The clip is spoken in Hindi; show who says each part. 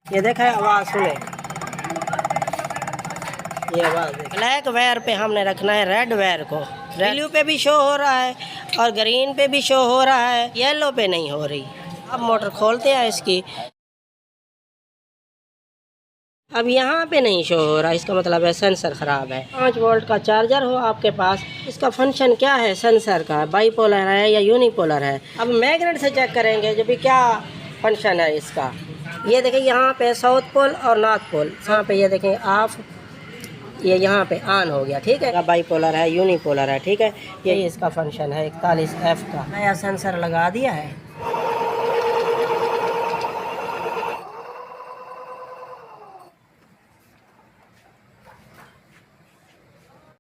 Speaker 1: ये देखा है, आवाज़ सुने, ये आवाज़। ब्लैक वायर पे हमने रखना है रेड वायर को। ब्लू पे भी शो हो रहा है और ग्रीन पे भी शो हो रहा है, येलो पे नहीं हो रही। अब मोटर खोलते हैं इसकी, अब यहाँ पे नहीं शो हो रहा, इसका मतलब है सेंसर ख़राब है। 5 वोल्ट का चार्जर हो आपके पास, इसका फंक्शन क्या है सेंसर का, बाईपोलर है या यूनिपोलर है। अब मैग्नेट से चेक करेंगे जो भी क्या फंक्शन है इसका। ये देखिए यहाँ पे साउथ पोल और नॉर्थ पोल, यहाँ पे ये देखें ऑफ, ये यहाँ पे ऑन हो गया, ठीक है। बाईपोलर है, यूनिपोलर है, ठीक है। यही इसका फंक्शन है 41F का। नया सेंसर लगा दिया है।